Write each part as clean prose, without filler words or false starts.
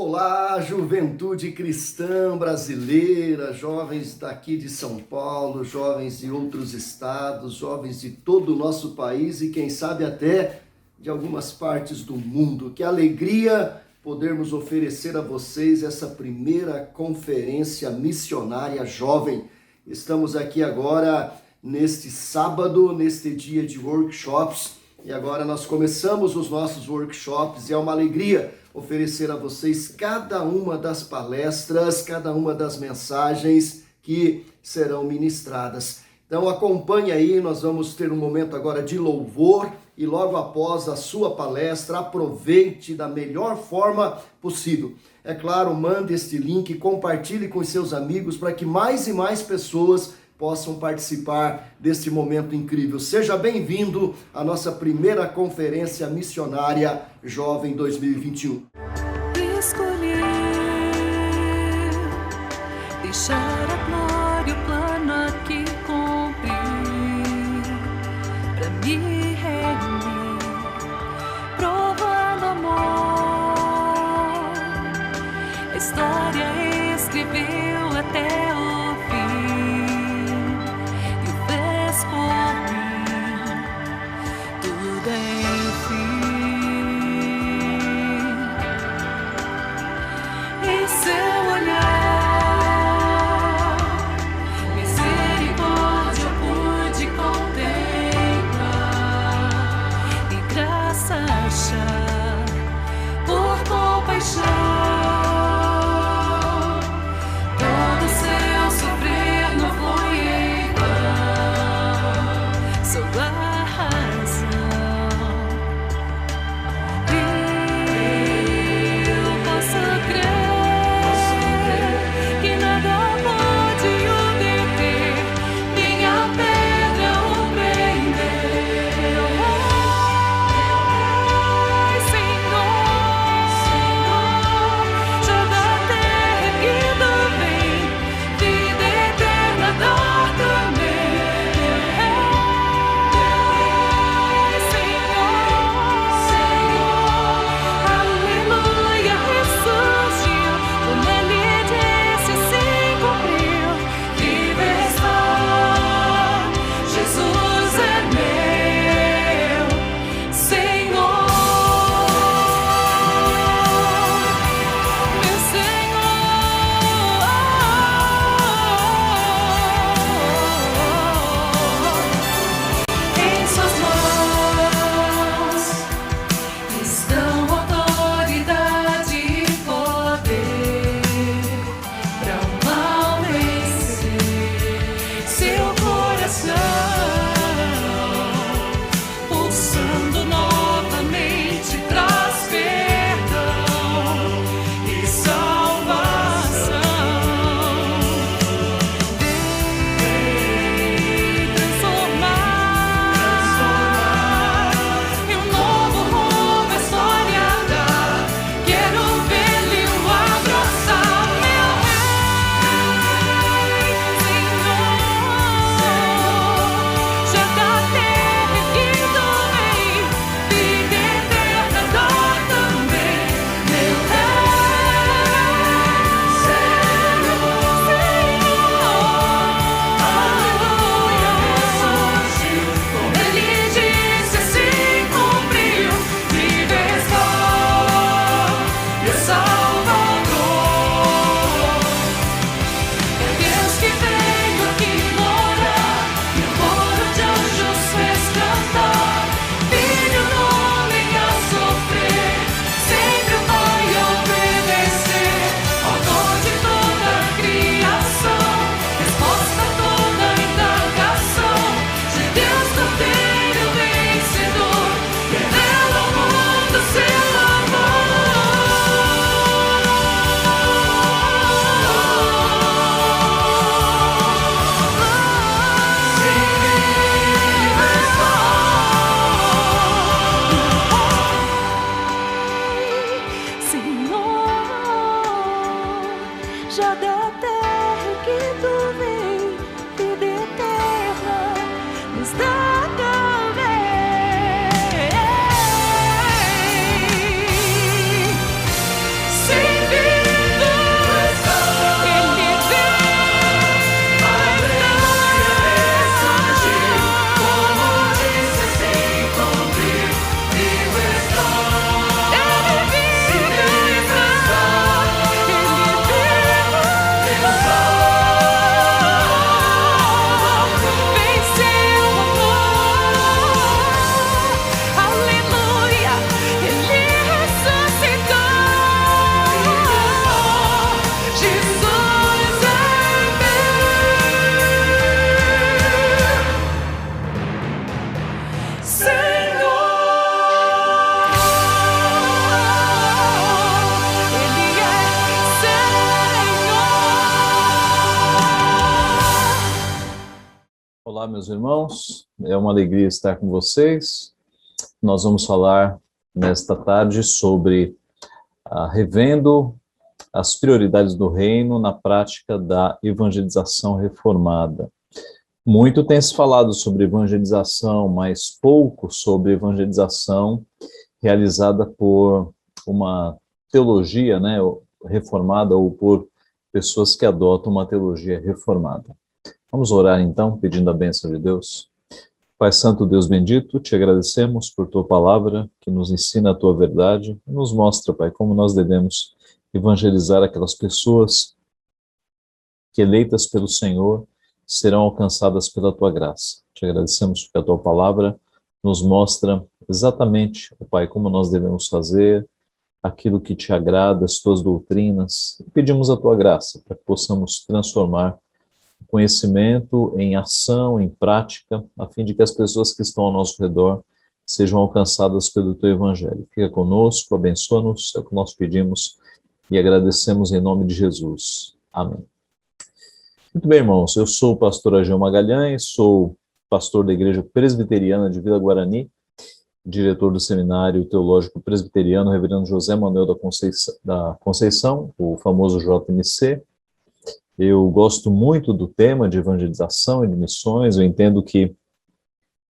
Olá, juventude cristã brasileira, jovens daqui de São Paulo, jovens de outros estados, jovens de todo o nosso país e quem sabe até de algumas partes do mundo. Que alegria podermos oferecer a vocês essa primeira conferência missionária jovem. Estamos aqui agora neste sábado, neste dia de workshops, e agora nós começamos os nossos workshops e é uma alegria oferecer a vocês cada uma das palestras, cada uma das mensagens que serão ministradas. Então acompanhe aí, nós vamos ter um momento agora de louvor e logo após a sua palestra, aproveite da melhor forma possível. É claro, mande este link, compartilhe com seus amigos para que mais e mais pessoas possam participar deste momento incrível. Seja bem-vindo à nossa primeira conferência missionária Jovem 2021. Escolher, deixar a glória, o plano aqui cumprir, pra me redimir, provando amor. A história escreveu até o Sempre Olá, meus irmãos, é uma alegria estar com vocês. Nós vamos falar nesta tarde sobre revendo as prioridades do reino na prática da evangelização reformada. Muito tem se falado sobre evangelização, mas pouco sobre evangelização realizada por uma teologia, reformada ou por pessoas que adotam uma teologia reformada. Vamos orar então, pedindo a bênção de Deus. Pai Santo, Deus bendito, te agradecemos por tua palavra, que nos ensina a tua verdade, e nos mostra, Pai, como nós devemos evangelizar aquelas pessoas que, eleitas pelo Senhor, serão alcançadas pela tua graça. Te agradecemos porque a tua palavra nos mostra exatamente, Pai, como nós devemos fazer, aquilo que te agrada, as tuas doutrinas, e pedimos a tua graça para que possamos transformar conhecimento em ação, em prática, a fim de que as pessoas que estão ao nosso redor sejam alcançadas pelo teu evangelho. Fica conosco, abençoa-nos, é o que nós pedimos e agradecemos em nome de Jesus. Amém. Muito bem, irmãos, eu sou o pastor Ageu Magalhães, sou pastor da Igreja Presbiteriana de Vila Guarani, diretor do Seminário Teológico Presbiteriano, reverendo José Manuel da Conceição, o famoso JMC. Eu gosto muito do tema de evangelização e de missões. Eu entendo que,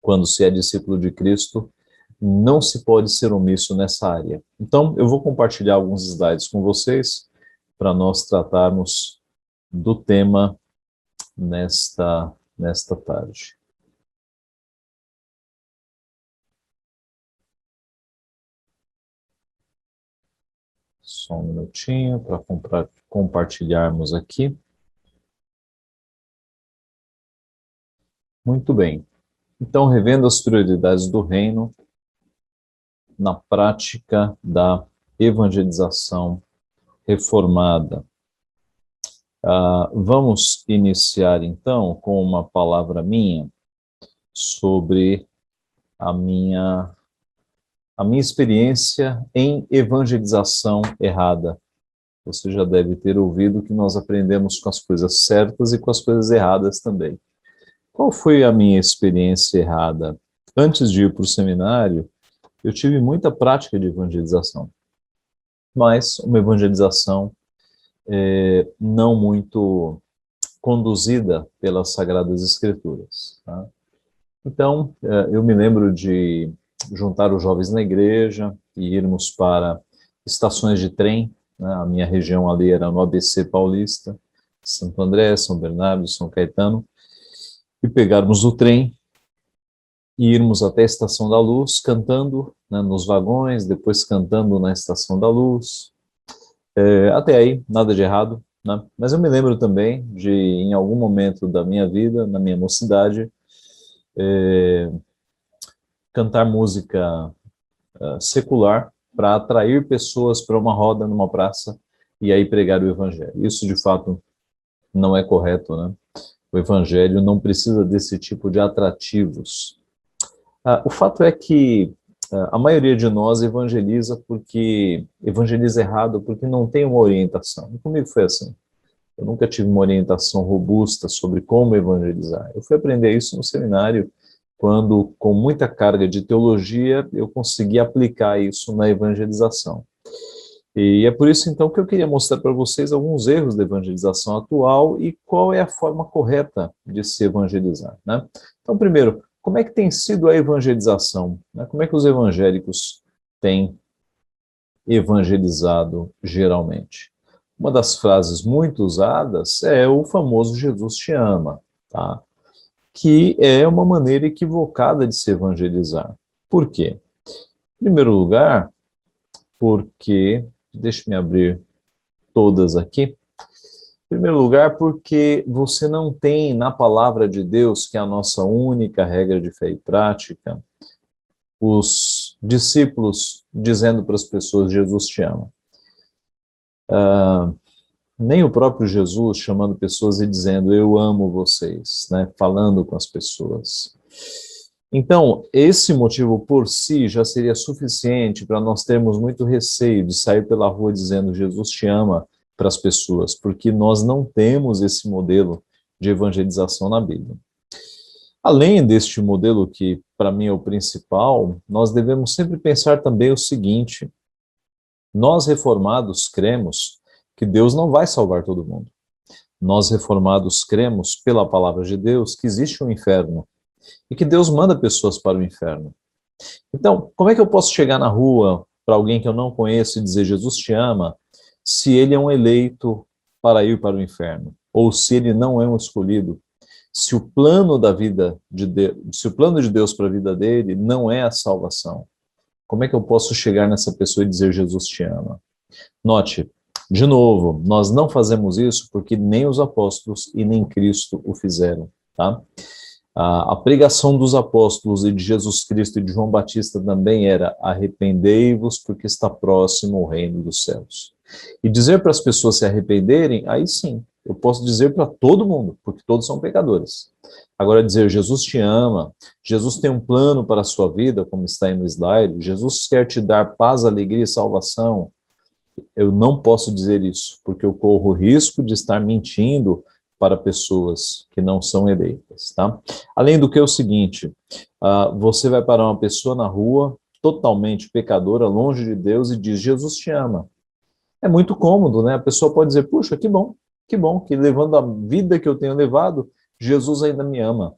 quando se é discípulo de Cristo, não se pode ser omisso nessa área. Então, eu vou compartilhar alguns slides com vocês para nós tratarmos do tema nesta tarde. Só um minutinho para compartilharmos aqui. Muito bem. Então, revendo as prioridades do reino na prática da evangelização reformada. Vamos iniciar, então, com uma palavra minha sobre a minha experiência em evangelização errada. Você já deve ter ouvido que nós aprendemos com as coisas certas e com as coisas erradas também. Qual foi a minha experiência errada? Antes de ir para o seminário, eu tive muita prática de evangelização, mas uma evangelização não muito conduzida pelas Sagradas Escrituras. Tá? Então, eu me lembro de juntar os jovens na igreja e irmos para estações de trem, né? A minha região ali era no ABC Paulista, Santo André, São Bernardo, São Caetano, e pegarmos o trem e irmos até a Estação da Luz, cantando, né, nos vagões, depois cantando na Estação da Luz. Até aí, nada de errado, né? Mas eu me lembro também de, em algum momento da minha vida, na minha mocidade, cantar música secular para atrair pessoas para uma roda numa praça e aí pregar o evangelho. Isso, de fato, não é correto, né? O evangelho não precisa desse tipo de atrativos. O fato é que a maioria de nós evangeliza errado porque não tem uma orientação. E comigo foi assim. Eu nunca tive uma orientação robusta sobre como evangelizar. Eu fui aprender isso no seminário, quando, com muita carga de teologia, eu consegui aplicar isso na evangelização. E é por isso, então, que eu queria mostrar para vocês alguns erros da evangelização atual e qual é a forma correta de se evangelizar, né? Então, primeiro, como é que tem sido a evangelização? Né? Como é que os evangélicos têm evangelizado geralmente? Uma das frases muito usadas é o famoso Jesus te ama, tá? Que é uma maneira equivocada de se evangelizar. Por quê? Em primeiro lugar, porque... Deixe-me abrir todas aqui. Em primeiro lugar, porque você não tem na palavra de Deus, que é a nossa única regra de fé e prática, os discípulos dizendo para as pessoas, Jesus te ama. Nem o próprio Jesus chamando pessoas e dizendo, eu amo vocês, né? Falando com as pessoas. Então, esse motivo por si já seria suficiente para nós termos muito receio de sair pela rua dizendo Jesus te ama para as pessoas, porque nós não temos esse modelo de evangelização na Bíblia. Além deste modelo que, para mim, é o principal, nós devemos sempre pensar também o seguinte: nós reformados cremos que Deus não vai salvar todo mundo. Nós reformados cremos, pela palavra de Deus, que existe um inferno e que Deus manda pessoas para o inferno. Então, como é que eu posso chegar na rua para alguém que eu não conheço e dizer Jesus te ama, se ele é um eleito para ir para o inferno? Ou se ele não é um escolhido? Se o plano da vida de Deus, se o plano de Deus para a vida dele não é a salvação, como é que eu posso chegar nessa pessoa e dizer Jesus te ama? Note, de novo, nós não fazemos isso porque nem os apóstolos e nem Cristo o fizeram, tá? A pregação dos apóstolos e de Jesus Cristo e de João Batista também era: arrependei-vos porque está próximo o reino dos céus. E dizer para as pessoas se arrependerem, aí sim, eu posso dizer para todo mundo, porque todos são pecadores. Agora dizer Jesus te ama, Jesus tem um plano para a sua vida, como está aí no slide, Jesus quer te dar paz, alegria e salvação, eu não posso dizer isso, porque eu corro o risco de estar mentindo para pessoas que não são eleitas, tá? Além do que é o seguinte, você vai parar uma pessoa na rua, totalmente pecadora, longe de Deus, e diz: Jesus te ama. É muito cômodo, né? A pessoa pode dizer: puxa, que bom, que levando a vida que eu tenho levado, Jesus ainda me ama.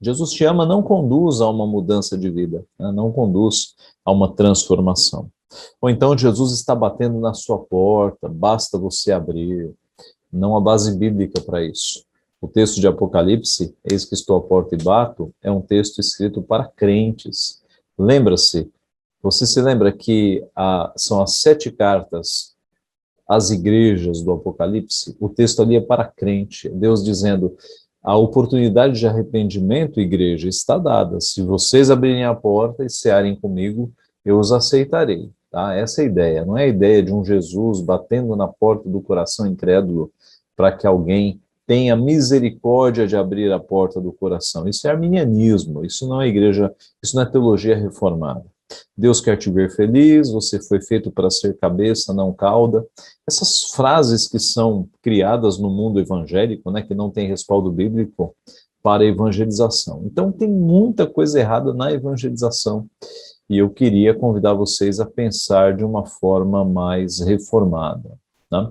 Jesus te ama não conduz a uma mudança de vida, né? Não conduz a uma transformação. Ou então Jesus está batendo na sua porta, basta você abrir. Não há base bíblica para isso. O texto de Apocalipse, eis que estou à porta e bato, é um texto escrito para crentes. Lembra-se, você se lembra que são as 7 cartas às igrejas do Apocalipse? O texto ali é para crente, Deus dizendo: a oportunidade de arrependimento, igreja, está dada. Se vocês abrirem a porta e cearem comigo, eu os aceitarei. Tá? Essa é a ideia. Não é a ideia de um Jesus batendo na porta do coração incrédulo para que alguém tenha misericórdia de abrir a porta do coração. Isso é arminianismo, isso não é igreja, isso não é teologia reformada. Deus quer te ver feliz, você foi feito para ser cabeça, não cauda. Essas frases que são criadas no mundo evangélico, né, que não tem respaldo bíblico para evangelização. Então tem muita coisa errada na evangelização. E eu queria convidar vocês a pensar de uma forma mais reformada, né?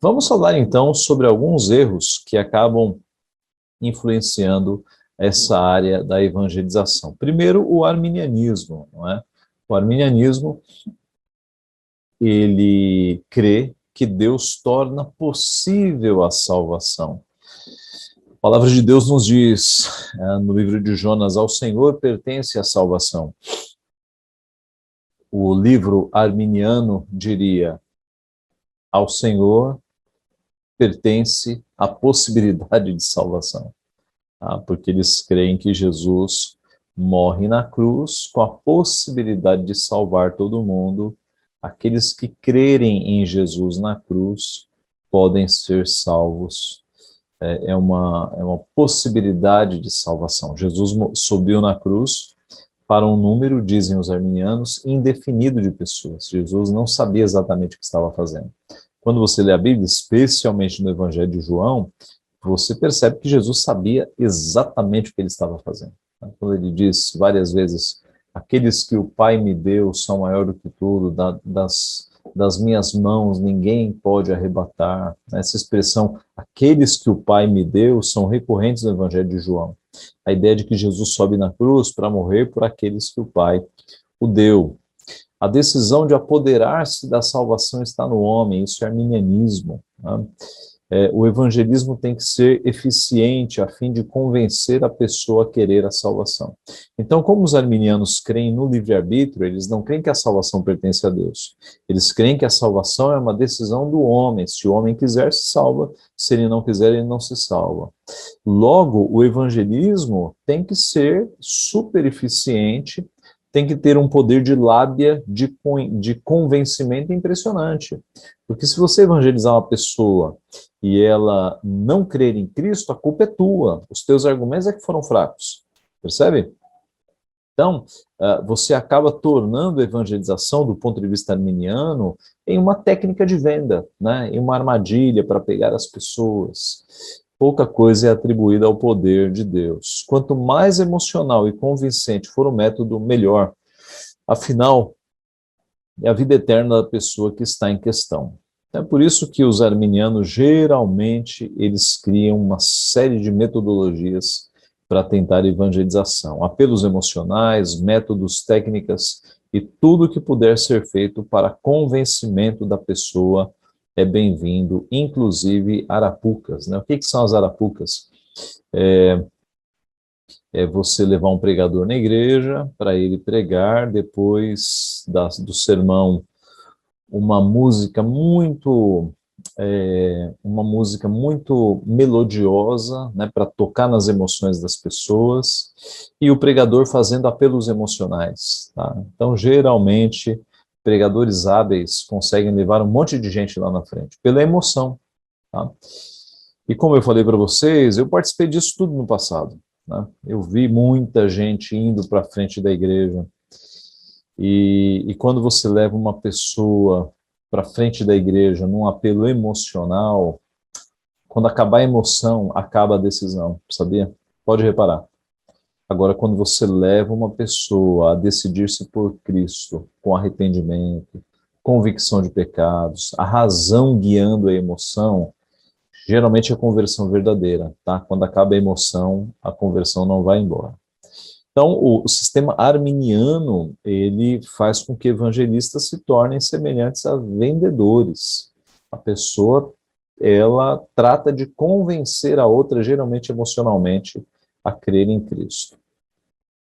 Vamos falar então sobre alguns erros que acabam influenciando essa área da evangelização. Primeiro, o arminianismo, não é? O arminianismo, ele crê que Deus torna possível a salvação. A palavra de Deus nos diz, no livro de Jonas: ao Senhor pertence a salvação. O livro arminiano diria: ao Senhor pertence a possibilidade de salvação. Porque eles creem que Jesus morre na cruz com a possibilidade de salvar todo mundo. Aqueles que crerem em Jesus na cruz podem ser salvos. É uma possibilidade de salvação. Jesus subiu na cruz para um número, dizem os arminianos, indefinido de pessoas. Jesus não sabia exatamente o que estava fazendo. Quando você lê a Bíblia, especialmente no Evangelho de João, você percebe que Jesus sabia exatamente o que ele estava fazendo. Quando ele diz várias vezes: aqueles que o Pai me deu são maior do que tudo, das minhas mãos ninguém pode arrebatar. Essa expressão, aqueles que o Pai me deu, são recorrentes no Evangelho de João. A ideia de que Jesus sobe na cruz para morrer por aqueles que o Pai o deu. A decisão de apoderar-se da salvação está no homem, isso é arminianismo, né? O evangelismo tem que ser eficiente a fim de convencer a pessoa a querer a salvação. Então, como os arminianos creem no livre-arbítrio, eles não creem que a salvação pertence a Deus. Eles creem que a salvação é uma decisão do homem. Se o homem quiser, se salva. Se ele não quiser, ele não se salva. Logo, o evangelismo tem que ser super eficiente, tem que ter um poder de lábia, de convencimento impressionante. Porque se você evangelizar uma pessoa e ela não crer em Cristo, a culpa é tua. Os teus argumentos é que foram fracos. Percebe? Então, você acaba tornando a evangelização, do ponto de vista arminiano, em uma técnica de venda, né? Em uma armadilha para pegar as pessoas. pouca coisa é atribuída ao poder de Deus. Quanto mais emocional e convincente for o método, melhor. Afinal, é a vida eterna da pessoa que está em questão. É por isso que os arminianos, geralmente, eles criam uma série de metodologias para tentar evangelização. Apelos emocionais, métodos, técnicas e tudo que puder ser feito para convencimento da pessoa é bem-vindo, inclusive arapucas, né? O que são as arapucas? É você levar um pregador na igreja para ele pregar, depois do sermão, uma música muito melodiosa, né, para tocar nas emoções das pessoas, e o pregador fazendo apelos emocionais, tá? Então, geralmente, pregadores hábeis conseguem levar um monte de gente lá na frente, pela emoção, tá? E como eu falei para vocês, eu participei disso tudo no passado, né? Eu vi muita gente indo para frente da igreja, e quando você leva uma pessoa para frente da igreja num apelo emocional, quando acabar a emoção, acaba a decisão, sabia? Pode reparar. Agora, quando você leva uma pessoa a decidir-se por Cristo, com arrependimento, convicção de pecados, a razão guiando a emoção, geralmente é a conversão verdadeira, tá? Quando acaba a emoção, a conversão não vai embora. Então, o sistema arminiano, ele faz com que evangelistas se tornem semelhantes a vendedores. A pessoa, ela trata de convencer a outra, geralmente emocionalmente, a crer em Cristo.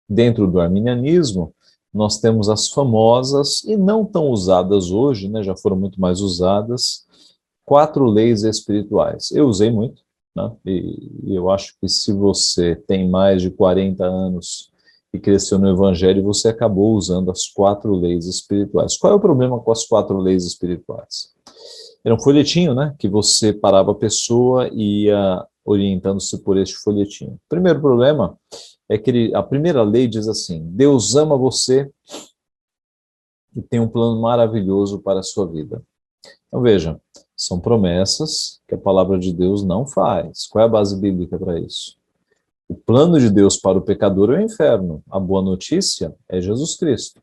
Dentro do arminianismo, nós temos as famosas, e não tão usadas hoje, né, já foram muito mais usadas, 4 leis espirituais. Eu usei muito, né, e eu acho que se você tem mais de 40 anos e cresceu no Evangelho, você acabou usando as 4 leis espirituais. Qual é o problema com as 4 leis espirituais? Era um folhetinho, né, que você parava a pessoa e ia orientando-se por este folhetinho. O primeiro problema é que a primeira lei diz assim: Deus ama você e tem um plano maravilhoso para a sua vida. Então veja, são promessas que a palavra de Deus não faz. Qual é a base bíblica para isso? O plano de Deus para o pecador é o inferno. A boa notícia é Jesus Cristo.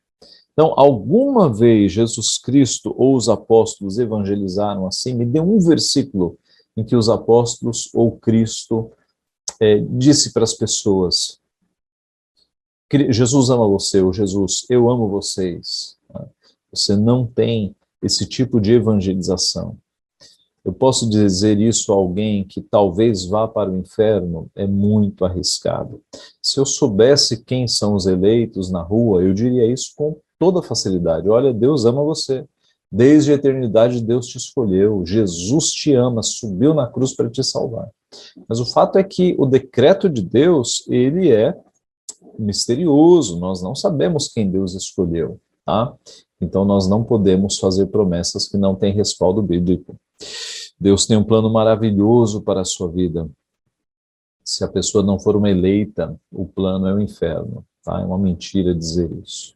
Então, alguma vez Jesus Cristo ou os apóstolos evangelizaram assim? Me dê um versículo em que os apóstolos ou Cristo disse para as pessoas: Jesus ama você, ou Jesus, eu amo vocês. Você não tem esse tipo de evangelização. Eu posso dizer isso a alguém que talvez vá para o inferno? É muito arriscado. Se eu soubesse quem são os eleitos na rua, eu diria isso com toda facilidade. Olha, Deus ama você. Desde a eternidade Deus te escolheu. Jesus te ama, subiu na cruz para te salvar. Mas o fato é que o decreto de Deus, ele é misterioso. Nós não sabemos quem Deus escolheu, tá? Então nós não podemos fazer promessas que não têm respaldo bíblico. Deus tem um plano maravilhoso para a sua vida. Se a pessoa não for uma eleita, o plano é o inferno, tá? É uma mentira dizer isso.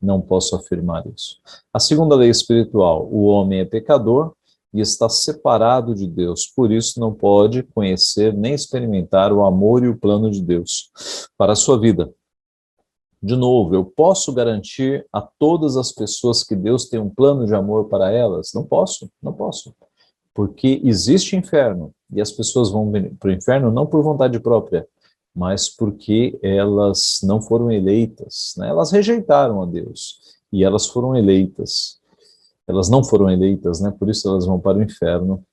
Não posso afirmar isso. A segunda lei espiritual: o homem é pecador e está separado de Deus, por isso não pode conhecer nem experimentar o amor e o plano de Deus para a sua vida. De novo, eu posso garantir a todas as pessoas que Deus tem um plano de amor para elas? Não posso, não posso. Porque existe inferno, e as pessoas vão para o inferno não por vontade própria, mas porque elas não foram eleitas, né? Elas rejeitaram a Deus, e elas foram eleitas. Elas não foram eleitas, né? Por isso elas vão para o inferno,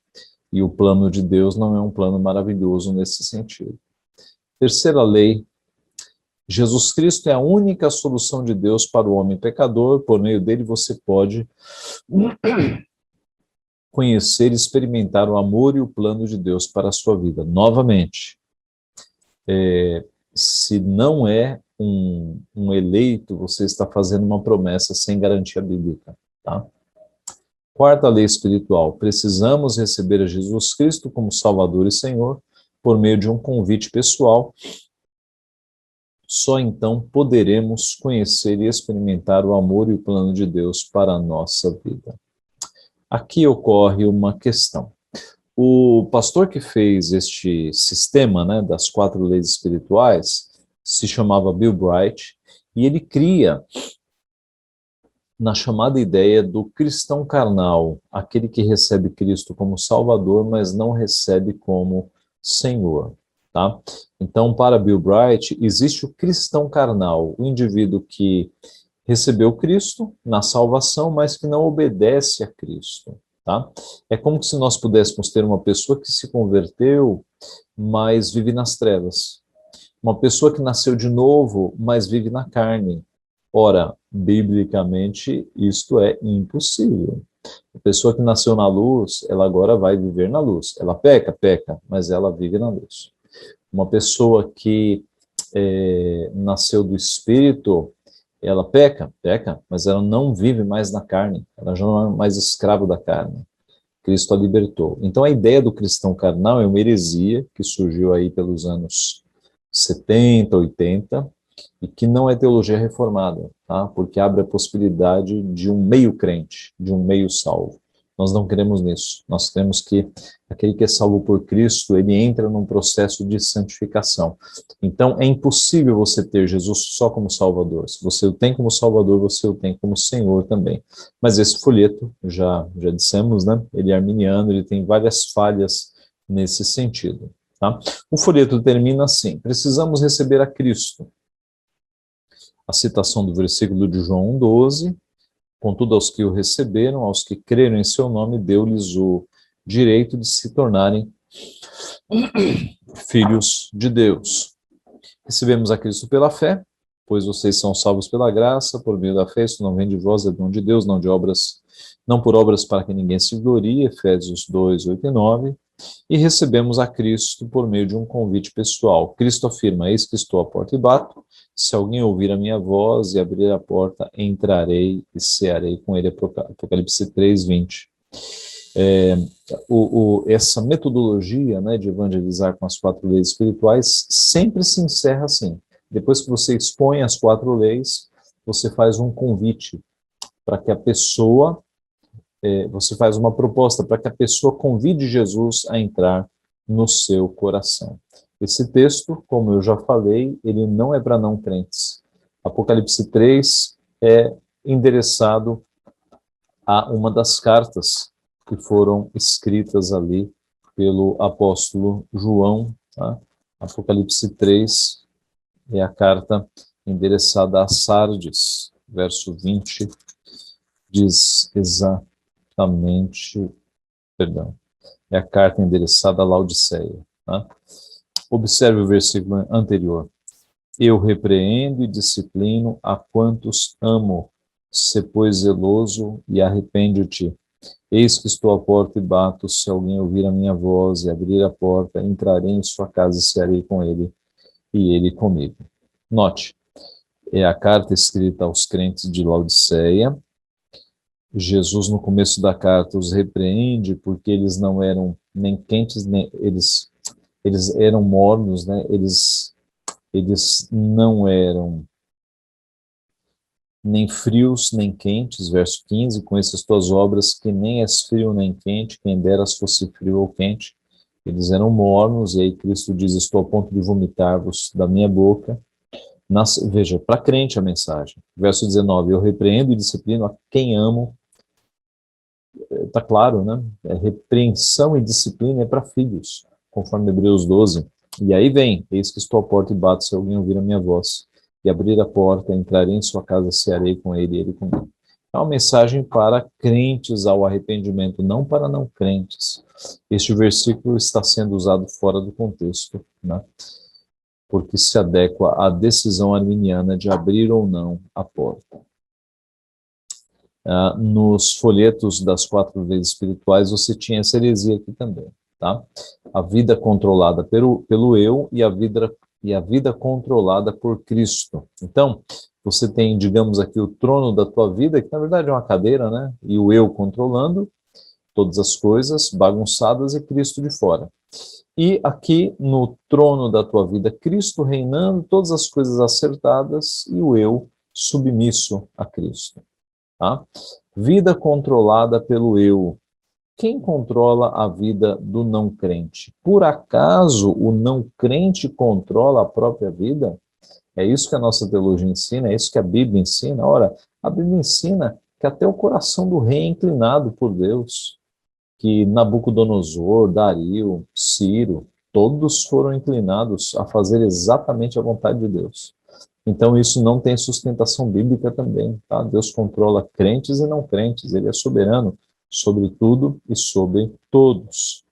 e o plano de Deus não é um plano maravilhoso nesse sentido. Terceira lei: Jesus Cristo é a única solução de Deus para o homem pecador. Por meio dele você pode conhecer e experimentar o amor e o plano de Deus para a sua vida. Novamente, se não é um eleito, você está fazendo uma promessa sem garantia bíblica, tá? Quarta lei espiritual: precisamos receber a Jesus Cristo como Salvador e Senhor por meio de um convite pessoal. Só então poderemos conhecer e experimentar o amor e o plano de Deus para a nossa vida. Aqui ocorre uma questão. O pastor que fez este sistema, né, das 4 leis espirituais se chamava Bill Bright, e ele cria na chamada ideia do cristão carnal, aquele que recebe Cristo como Salvador, mas não recebe como Senhor, tá? Então, para Bill Bright, existe o cristão carnal, o indivíduo que recebeu Cristo na salvação, mas que não obedece a Cristo, tá? É como se nós pudéssemos ter uma pessoa que se converteu, mas vive nas trevas. Uma pessoa que nasceu de novo, mas vive na carne. Ora, biblicamente, isto é impossível. A pessoa que nasceu na luz, ela agora vai viver na luz. Ela peca, mas ela vive na luz. Uma pessoa que nasceu do Espírito, ela peca, mas ela não vive mais na carne. Ela já não é mais escravo da carne. Cristo a libertou. Então, a ideia do cristão carnal é uma heresia que surgiu aí pelos anos 70, 80, e que não é teologia reformada, tá? Porque abre a possibilidade de um meio crente, de um meio salvo. Nós não queremos nisso. Nós queremos que aquele que é salvo por Cristo, ele entra num processo de santificação. Então, é impossível você ter Jesus só como Salvador. Se você o tem como Salvador, você o tem como Senhor também. Mas esse folheto, já dissemos, né? Ele é arminiano, ele tem várias falhas nesse sentido, tá? O folheto termina assim: precisamos receber a Cristo. A citação do versículo de João 1,12, contudo aos que o receberam, aos que creram em seu nome, deu-lhes o direito de se tornarem filhos de Deus. Recebemos a Cristo pela fé, pois vocês são salvos pela graça, por meio da fé. Isso não vem de vós, é dom de Deus, não de obras, não por obras para que ninguém se glorie, Efésios 2, 8 e 9. E recebemos a Cristo por meio de um convite pessoal. Cristo afirma: eis que estou à porta e bato. Se alguém ouvir a minha voz e abrir a porta, entrarei e cearei com ele. Apocalipse 3, 20. Essa metodologia, né, de evangelizar com as 4 leis espirituais sempre se encerra assim. Depois que você expõe as 4 leis, você faz um convite para que a pessoa, você faz uma proposta para que a pessoa convide Jesus a entrar no seu coração. Esse texto, como eu já falei, ele não é para não crentes. Apocalipse 3 é endereçado a uma das cartas que foram escritas ali pelo apóstolo João, tá? Apocalipse 3 é a carta endereçada a Sardes, verso 20, diz exatamente, é a carta endereçada a Laodiceia, tá? Observe o versículo anterior. Eu repreendo e disciplino a quantos amo. Sê, pois, zeloso e arrepende-te. Eis que estou à porta e bato. Se alguém ouvir a minha voz e abrir a porta, entrarei em sua casa e cearei com ele, e ele comigo. Note, é a carta escrita aos crentes de Laodiceia. Jesus, no começo da carta, os repreende porque eles não eram nem quentes, nem eles eram mornos, né? Eles não eram nem frios nem quentes, verso 15, com essas tuas obras que nem és frio nem quente, quem deras fosse frio ou quente. Eles eram mornos, e aí Cristo diz: estou a ponto de vomitar-vos da minha boca. Veja, para crente a mensagem. Verso 19, eu repreendo e disciplino a quem amo. Está claro, né? Repreensão e disciplina é para filhos, conforme Hebreus 12. E aí vem: eis que estou à porta e bato, se alguém ouvir a minha voz e abrir a porta, entrarei em sua casa, cearei com ele e ele comigo. É uma mensagem para crentes ao arrependimento, não para não crentes. Este versículo está sendo usado fora do contexto, né? Porque se adequa à decisão arminiana de abrir ou não a porta. Nos folhetos das 4 leis espirituais, você tinha essa heresia aqui também, tá? A vida controlada pelo eu e a vida controlada por Cristo. Então, você tem, digamos aqui, o trono da tua vida, que na verdade é uma cadeira, né? E o eu controlando todas as coisas bagunçadas e Cristo de fora. E aqui no trono da tua vida, Cristo reinando, todas as coisas acertadas e o eu submisso a Cristo. Tá? Vida controlada pelo eu. quem controla a vida do não crente? Por acaso o não crente controla a própria vida? É isso que a nossa teologia ensina, é isso que a Bíblia ensina. Ora, a Bíblia ensina que até o coração do rei é inclinado por Deus, que Nabucodonosor, Dario, Ciro, todos foram inclinados a fazer exatamente a vontade de Deus. Então isso não tem sustentação bíblica também, tá? Deus controla crentes e não crentes, ele é soberano sobre tudo e sobre todos.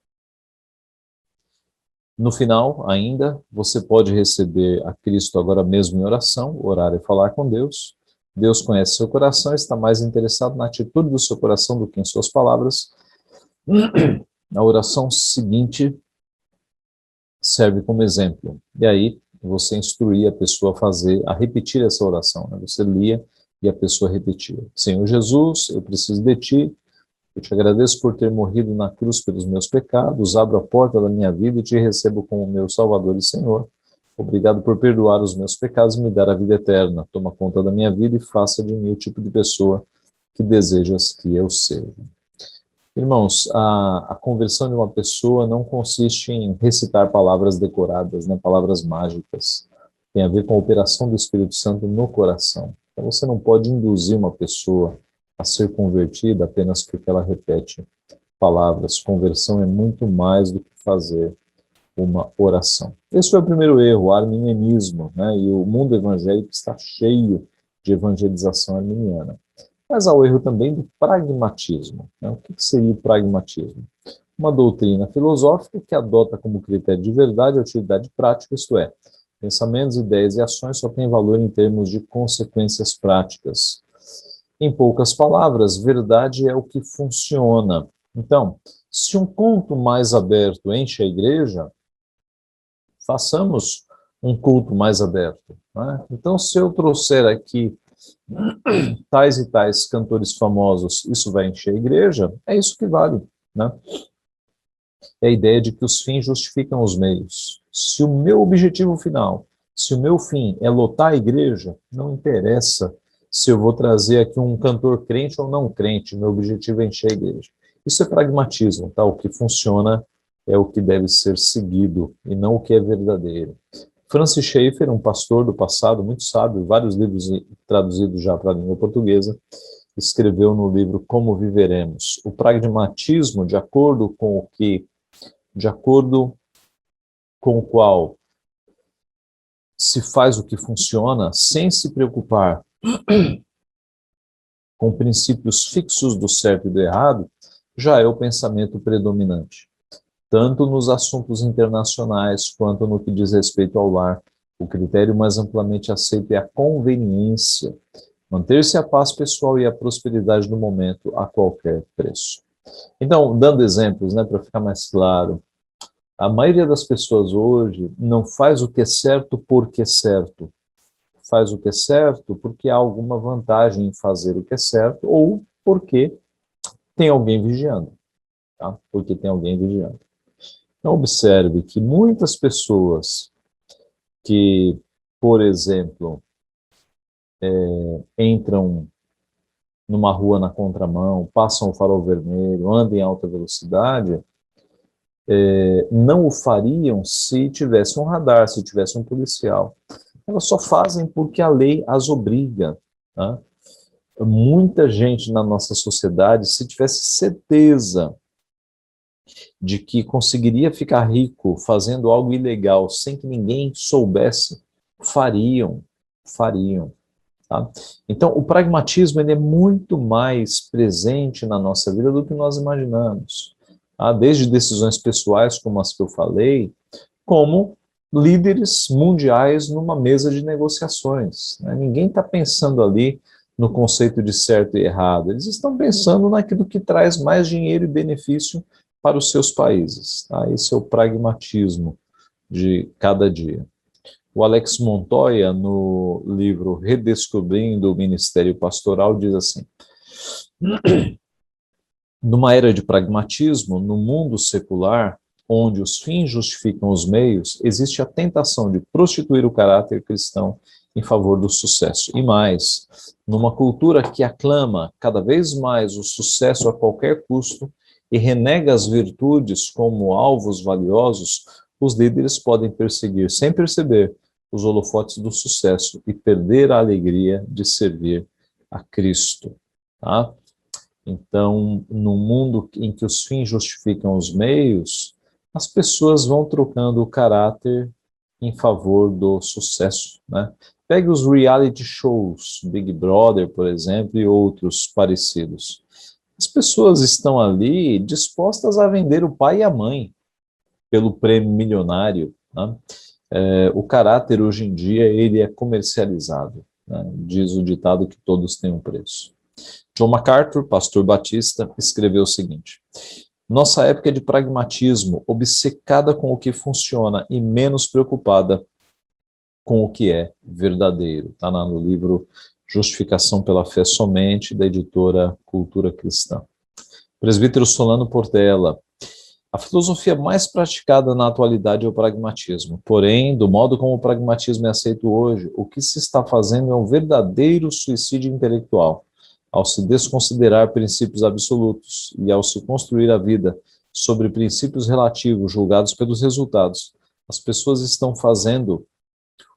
No final, ainda, você pode receber a Cristo agora mesmo em oração, orar e falar com Deus. Deus conhece seu coração e está mais interessado na atitude do seu coração do que em suas palavras. A oração seguinte serve como exemplo. E aí, você instruía a pessoa a repetir essa oração, né? Você lia e a pessoa repetia. Senhor Jesus, eu preciso de Ti. Eu te agradeço por ter morrido na cruz pelos meus pecados, abro a porta da minha vida e te recebo como meu Salvador e Senhor. Obrigado por perdoar os meus pecados e me dar a vida eterna. Toma conta da minha vida e faça de mim o tipo de pessoa que desejas que eu seja. Irmãos, a conversão de uma pessoa não consiste em recitar palavras decoradas, né, palavras mágicas. Tem a ver com a operação do Espírito Santo no coração. Então você não pode induzir uma pessoa a ser convertida apenas porque ela repete palavras. Conversão é muito mais do que fazer uma oração. Esse foi o primeiro erro, o arminianismo, né? E o mundo evangélico está cheio de evangelização arminiana. Mas há o erro também do pragmatismo, né? O que seria o pragmatismo? Uma doutrina filosófica que adota como critério de verdade a utilidade prática, isto é, pensamentos, ideias e ações só têm valor em termos de consequências práticas. Em poucas palavras, verdade é o que funciona. Então, se um culto mais aberto enche a igreja, façamos um culto mais aberto, né? Então, se eu trouxer aqui tais e tais cantores famosos, isso vai encher a igreja, é isso que vale, né? É a ideia de que os fins justificam os meios. Se o meu objetivo final, se o meu fim é lotar a igreja, não interessa se eu vou trazer aqui um cantor crente ou não crente, meu objetivo é encher a igreja. Isso é pragmatismo, tá? O que funciona é o que deve ser seguido e não o que é verdadeiro. Francis Schaeffer, um pastor do passado muito sábio, vários livros traduzidos já para a língua portuguesa, escreveu no livro Como Viveremos. O pragmatismo, de acordo com o qual se faz o que funciona, sem se preocupar com princípios fixos do certo e do errado, já é o pensamento predominante. Tanto nos assuntos internacionais quanto no que diz respeito ao lar, o critério mais amplamente aceito é a conveniência, manter-se a paz pessoal e a prosperidade do momento a qualquer preço. Então, dando exemplos, né, para ficar mais claro, a maioria das pessoas hoje não faz o que é certo porque é certo. Faz o que é certo porque há alguma vantagem em fazer o que é certo ou porque tem alguém vigiando. Tá? Porque tem alguém vigiando. Então, observe que muitas pessoas que, por exemplo, entram numa rua na contramão, passam o farol vermelho, andam em alta velocidade, não o fariam se tivesse um radar, se tivesse um policial. Elas só fazem porque a lei as obriga. Tá? Muita gente na nossa sociedade, se tivesse certeza de que conseguiria ficar rico fazendo algo ilegal sem que ninguém soubesse, fariam. Tá? Então, o pragmatismo ele é muito mais presente na nossa vida do que nós imaginamos. Tá? Desde decisões pessoais, como as que eu falei, como líderes mundiais numa mesa de negociações. Né? Ninguém está pensando ali no conceito de certo e errado. Eles estão pensando naquilo que traz mais dinheiro e benefício para os seus países. Tá? Esse é o pragmatismo de cada dia. O Alex Montoya, no livro Redescobrindo o Ministério Pastoral, diz assim: numa era de pragmatismo, no mundo secular, onde os fins justificam os meios, existe a tentação de prostituir o caráter cristão em favor do sucesso. E mais, numa cultura que aclama cada vez mais o sucesso a qualquer custo, e renega as virtudes como alvos valiosos, os líderes podem perseguir sem perceber os holofotes do sucesso e perder a alegria de servir a Cristo. Tá? Então, no mundo em que os fins justificam os meios, as pessoas vão trocando o caráter em favor do sucesso, né? Pegue os reality shows, Big Brother, por exemplo, e outros parecidos. As pessoas estão ali dispostas a vender o pai e a mãe pelo prêmio milionário, né? O caráter, hoje em dia, ele é comercializado, né? Diz o ditado que todos têm um preço. John MacArthur, pastor batista, escreveu o seguinte: nossa época é de pragmatismo, obcecada com o que funciona e menos preocupada com o que é verdadeiro. Está no livro Justificação pela Fé Somente, da editora Cultura Cristã. Presbítero Solano Portela: a filosofia mais praticada na atualidade é o pragmatismo. Porém, do modo como o pragmatismo é aceito hoje, o que se está fazendo é um verdadeiro suicídio intelectual. Ao se desconsiderar princípios absolutos e ao se construir a vida sobre princípios relativos julgados pelos resultados, as pessoas estão fazendo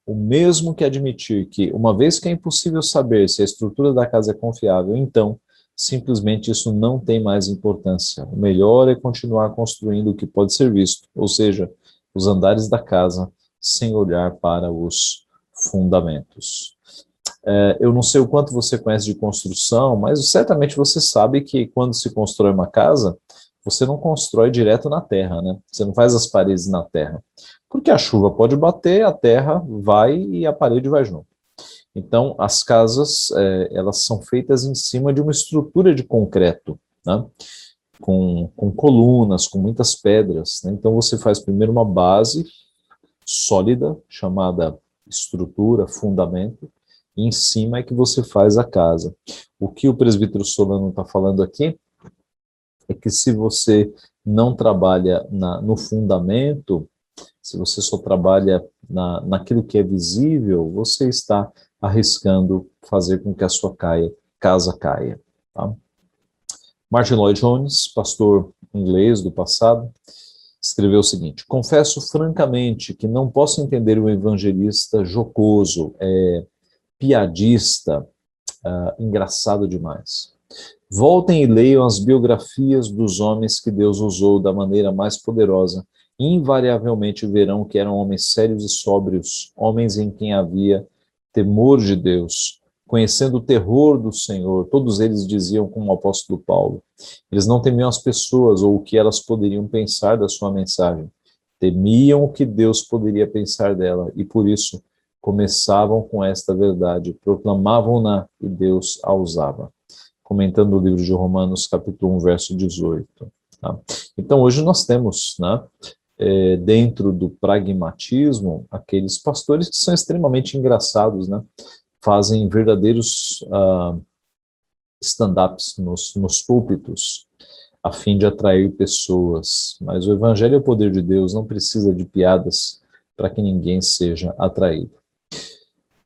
o mesmo que admitir que, uma vez que é impossível saber se a estrutura da casa é confiável, então, simplesmente isso não tem mais importância. O melhor é continuar construindo o que pode ser visto, ou seja, os andares da casa, sem olhar para os fundamentos. Eu não sei o quanto você conhece de construção, mas certamente você sabe que quando se constrói uma casa, você não constrói direto na terra, né? Você não faz as paredes na terra. Porque a chuva pode bater, a terra vai e a parede vai junto. Então, as casas, elas são feitas em cima de uma estrutura de concreto, né? Com colunas, com muitas pedras, né? Então, você faz primeiro uma base sólida, chamada estrutura, fundamento, e em cima é que você faz a casa. O que o presbítero Solano está falando aqui é que se você não trabalha no fundamento, se você só trabalha naquilo que é visível, você está arriscando fazer com que a sua casa caia. Tá? Martin Lloyd Jones, pastor inglês do passado, escreveu o seguinte: confesso francamente que não posso entender o evangelista jocoso, piadista, engraçado demais. Voltem e leiam as biografias dos homens que Deus usou da maneira mais poderosa. Invariavelmente verão que eram homens sérios e sóbrios, homens em quem havia temor de Deus, conhecendo o terror do Senhor. Todos eles diziam, como o apóstolo Paulo, eles não temiam as pessoas ou o que elas poderiam pensar da sua mensagem. Temiam o que Deus poderia pensar dela e, por isso, começavam com esta verdade, proclamavam-na e Deus a usava. Comentando o livro de Romanos, capítulo 1, verso 18. Tá? Então, hoje nós temos, né, dentro do pragmatismo, aqueles pastores que são extremamente engraçados, né? Fazem verdadeiros stand-ups nos púlpitos, a fim de atrair pessoas. Mas o evangelho é o poder de Deus, não precisa de piadas para que ninguém seja atraído.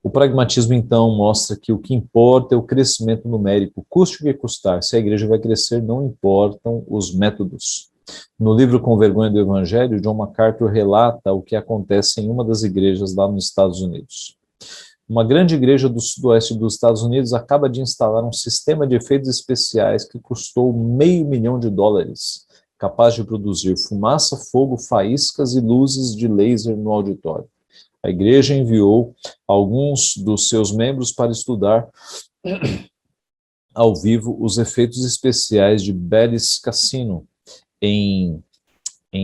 O pragmatismo, então, mostra que o que importa é o crescimento numérico, custe o que custar. Se a igreja vai crescer, não importam os métodos. No livro Com Vergonha do Evangelho, John MacArthur relata o que acontece em uma das igrejas lá nos Estados Unidos. Uma grande igreja do sudoeste dos Estados Unidos acaba de instalar um sistema de efeitos especiais que custou $500 mil, capaz de produzir fumaça, fogo, faíscas e luzes de laser no auditório. A igreja enviou alguns dos seus membros para estudar ao vivo os efeitos especiais de Bally's Casino, em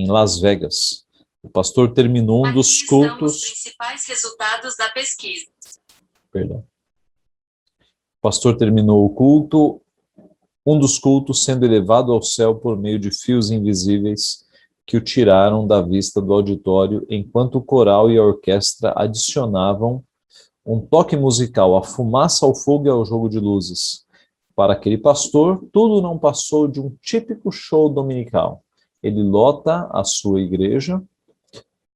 Las Vegas. O pastor terminou um dos cultos... Aqui estão os principais resultados da pesquisa. Perdão. O pastor terminou o culto, um dos cultos sendo elevado ao céu por meio de fios invisíveis que o tiraram da vista do auditório, enquanto o coral e a orquestra adicionavam um toque musical, a fumaça, ao fogo e ao jogo de luzes. Para aquele pastor, tudo não passou de um típico show dominical. Ele lota a sua igreja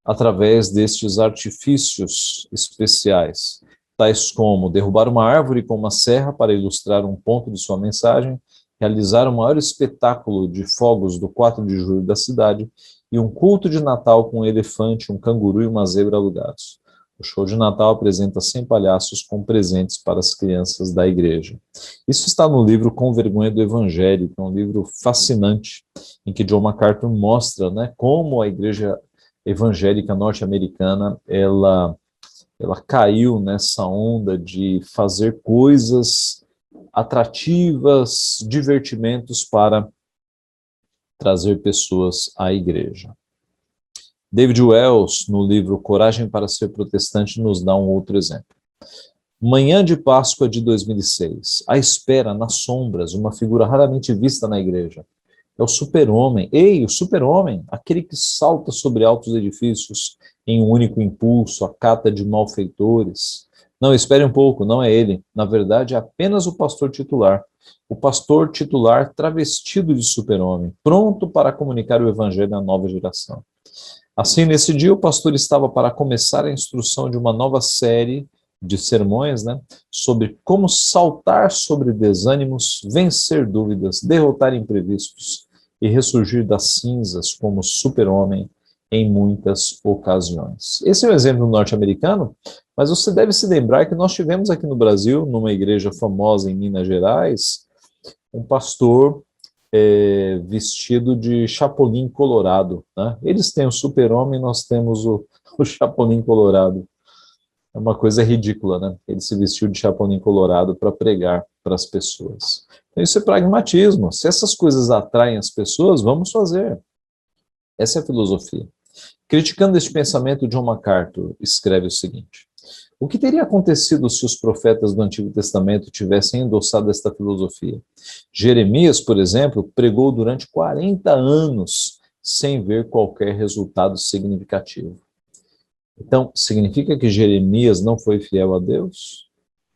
através destes artifícios especiais, tais como derrubar uma árvore com uma serra para ilustrar um ponto de sua mensagem, realizaram o maior espetáculo de fogos do 4 de julho da cidade e um culto de Natal com um elefante, um canguru e uma zebra alugados. O show de Natal apresenta 100 palhaços com presentes para as crianças da igreja. Isso está no livro Com Vergonha do Evangelho, que é um livro fascinante, em que John MacArthur mostra, né, como a igreja evangélica norte-americana ela caiu nessa onda de fazer coisas atrativas, divertimentos para trazer pessoas à igreja. David Wells, no livro Coragem para Ser Protestante, nos dá um outro exemplo. Manhã de Páscoa de 2006. À espera, nas sombras, uma figura raramente vista na igreja. É o super-homem. Ei, o super-homem, aquele que salta sobre altos edifícios em um único impulso, a cata de malfeitores. Não, espere um pouco, não é ele. Na verdade, é apenas o pastor titular. O pastor titular travestido de super-homem, pronto para comunicar o evangelho à nova geração. Assim, nesse dia, o pastor estava para começar a instrução de uma nova série de sermões, né, sobre como saltar sobre desânimos, vencer dúvidas, derrotar imprevistos e ressurgir das cinzas como super-homem em muitas ocasiões. Esse é o exemplo norte-americano, mas você deve se lembrar que nós tivemos aqui no Brasil, numa igreja famosa em Minas Gerais, um pastor vestido de Chapolin Colorado, né? Eles têm o super-homem, nós temos o Chapolin Colorado. É uma coisa ridícula, né? Ele se vestiu de Chapolin Colorado para pregar para as pessoas. Então, isso é pragmatismo. Se essas coisas atraem as pessoas, vamos fazer. Essa é a filosofia. Criticando este pensamento, John MacArthur escreve o seguinte: o que teria acontecido se os profetas do Antigo Testamento tivessem endossado esta filosofia? Jeremias, por exemplo, pregou durante 40 anos sem ver qualquer resultado significativo. Então, significa que Jeremias não foi fiel a Deus?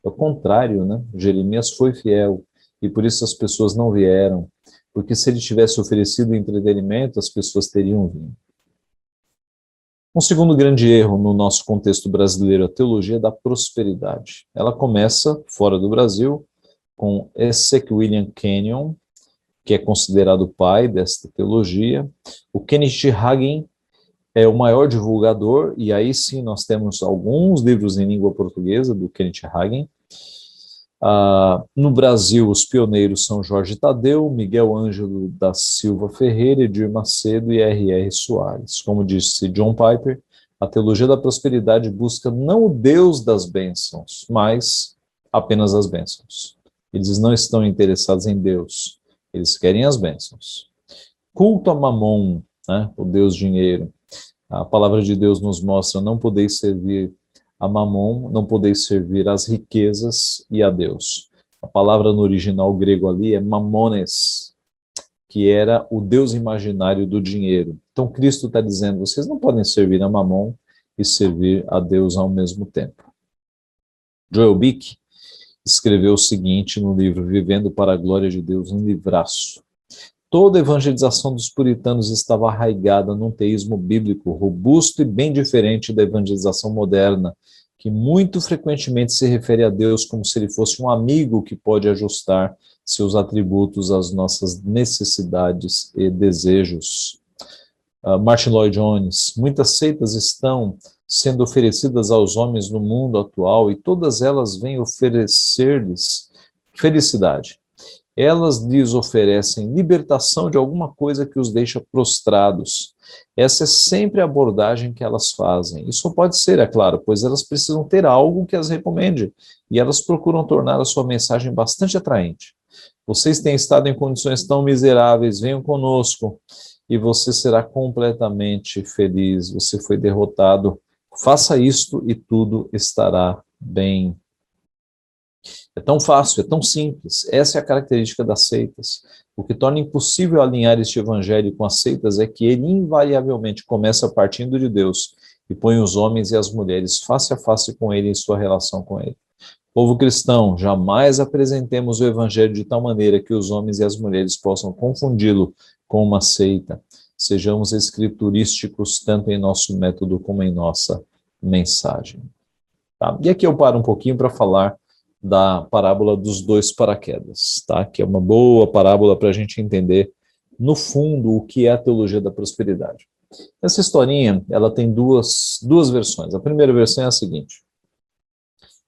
É o contrário, né? Jeremias foi fiel e por isso as pessoas não vieram, porque se ele tivesse oferecido entretenimento, as pessoas teriam vindo. Um segundo grande erro no nosso contexto brasileiro, a teologia da prosperidade. Ela começa, fora do Brasil, com Esek William Kenyon, que é considerado o pai desta teologia. O Kenneth Hagin é o maior divulgador, e aí sim nós temos alguns livros em língua portuguesa do Kenneth Hagin. No Brasil, os pioneiros são Jorge Tadeu, Miguel Ângelo da Silva Ferreira, Edir Macedo e R.R. Soares. Como disse John Piper, a teologia da prosperidade busca não o Deus das bênçãos, mas apenas as bênçãos. Eles não estão interessados em Deus, eles querem as bênçãos. Culto a Mamon, né, o Deus dinheiro. A palavra de Deus nos mostra: não podeis servir a Mamon, não podeis servir às riquezas e a Deus. A palavra no original grego ali é mamones, que era o Deus imaginário do dinheiro. Então Cristo está dizendo: vocês não podem servir a Mamon e servir a Deus ao mesmo tempo. Joel Bick escreveu o seguinte no livro Vivendo para a Glória de Deus, um livraço: toda a evangelização dos puritanos estava arraigada num teísmo bíblico robusto e bem diferente da evangelização moderna, que muito frequentemente se refere a Deus como se ele fosse um amigo que pode ajustar seus atributos às nossas necessidades e desejos. Martin Lloyd Jones: muitas seitas estão sendo oferecidas aos homens no mundo atual e todas elas vêm oferecer-lhes felicidade. Elas lhes oferecem libertação de alguma coisa que os deixa prostrados. Essa é sempre a abordagem que elas fazem. Isso pode ser, é claro, pois elas precisam ter algo que as recomende, e elas procuram tornar a sua mensagem bastante atraente. Vocês têm estado em condições tão miseráveis, venham conosco, e você será completamente feliz. Você foi derrotado. Faça isto e tudo estará bem. É tão fácil, é tão simples. Essa é a característica das seitas. O que torna impossível alinhar este evangelho com as seitas é que ele invariavelmente começa partindo de Deus e põe os homens e as mulheres face a face com ele em sua relação com ele. Povo cristão, jamais apresentemos o evangelho de tal maneira que os homens e as mulheres possam confundi-lo com uma seita. Sejamos escriturísticos tanto em nosso método como em nossa mensagem. Tá? E aqui eu paro um pouquinho para falar da parábola dos dois paraquedas, tá? Que é uma boa parábola para a gente entender, no fundo, o que é a teologia da prosperidade. Essa historinha, ela tem duas versões. A primeira versão é a seguinte.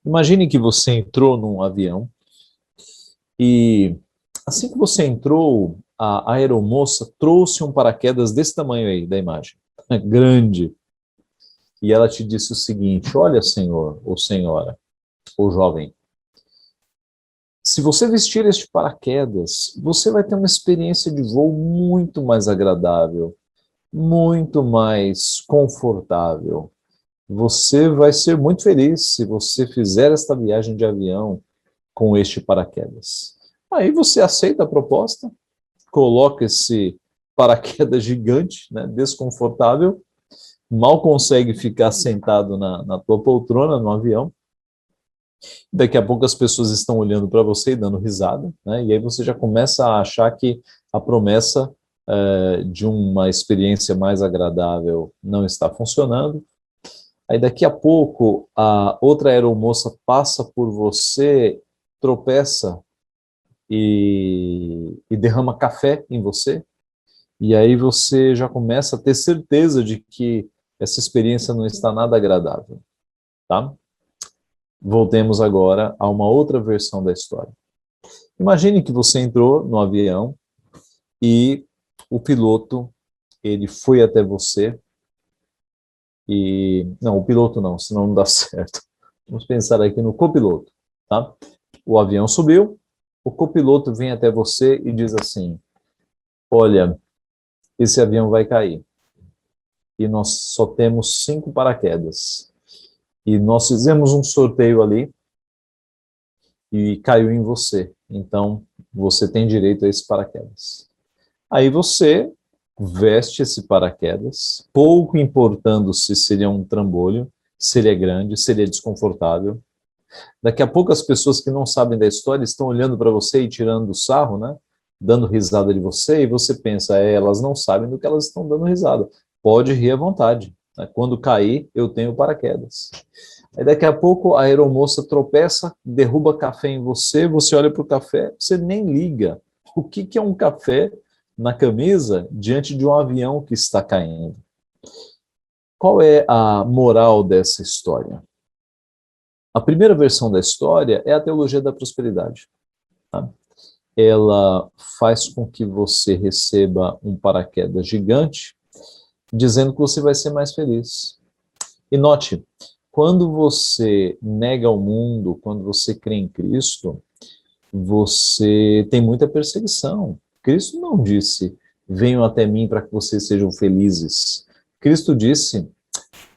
Imagine que você entrou num avião e assim que você entrou, a aeromoça trouxe um paraquedas desse tamanho aí, da imagem, grande. E ela te disse o seguinte: olha, senhor, ou senhora, ou jovem, se você vestir este paraquedas, você vai ter uma experiência de voo muito mais agradável, muito mais confortável. Você vai ser muito feliz se você fizer esta viagem de avião com este paraquedas. Aí você aceita a proposta, coloca esse paraquedas gigante, né, desconfortável, mal consegue ficar sentado na tua poltrona no avião. Daqui a pouco as pessoas estão olhando para você e dando risada, né, e aí você já começa a achar que a promessa de uma experiência mais agradável não está funcionando. Aí daqui a pouco a outra aeromoça passa por você, tropeça e derrama café em você, e aí você já começa a ter certeza de que essa experiência não está nada agradável, tá? Voltemos agora a uma outra versão da história. Imagine que você entrou no avião e o piloto, ele foi até você e... Não, o piloto não, senão não dá certo. Vamos pensar aqui no copiloto, tá? O avião subiu, o copiloto vem até você e diz assim: olha, esse avião vai cair. E nós só temos 5 paraquedas. E nós fizemos um sorteio ali e caiu em você. Então, você tem direito a esse paraquedas. Aí você veste esse paraquedas, pouco importando se seria um trambolho, se ele é grande, se ele é desconfortável. Daqui a pouco as pessoas que não sabem da história estão olhando para você e tirando sarro, né? Dando risada de você, e você pensa, elas não sabem do que elas estão dando risada. Pode rir à vontade. Né? Quando cair, eu tenho paraquedas. Aí daqui a pouco a aeromoça tropeça, derruba café em você, você olha para o café, você nem liga. O que é um café na camisa diante de um avião que está caindo? Qual é a moral dessa história? A primeira versão da história é a teologia da prosperidade. Tá? Ela faz com que você receba um paraquedas gigante, dizendo que você vai ser mais feliz. E note, quando você nega o mundo, quando você crê em Cristo, você tem muita perseguição. Cristo não disse, venham até mim para que vocês sejam felizes. Cristo disse,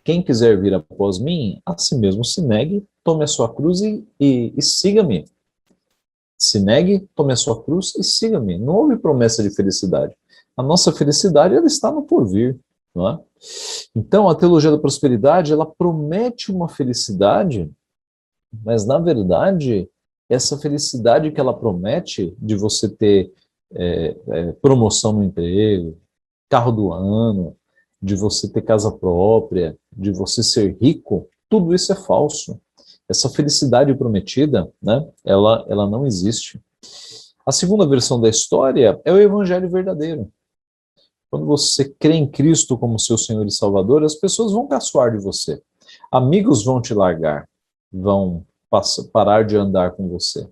quem quiser vir após mim, a si mesmo se negue, tome a sua cruz e siga-me. Se negue, tome a sua cruz e siga-me. Não houve promessa de felicidade. A nossa felicidade, ela está no porvir, não é? Então, a teologia da prosperidade, ela promete uma felicidade, mas, na verdade, essa felicidade que ela promete, de você ter promoção no emprego, carro do ano, de você ter casa própria, de você ser rico, tudo isso é falso. Essa felicidade prometida, né, ela não existe. A segunda versão da história é o evangelho verdadeiro. Quando você crê em Cristo como seu Senhor e Salvador, as pessoas vão caçoar de você. Amigos vão te largar, vão parar de andar com você.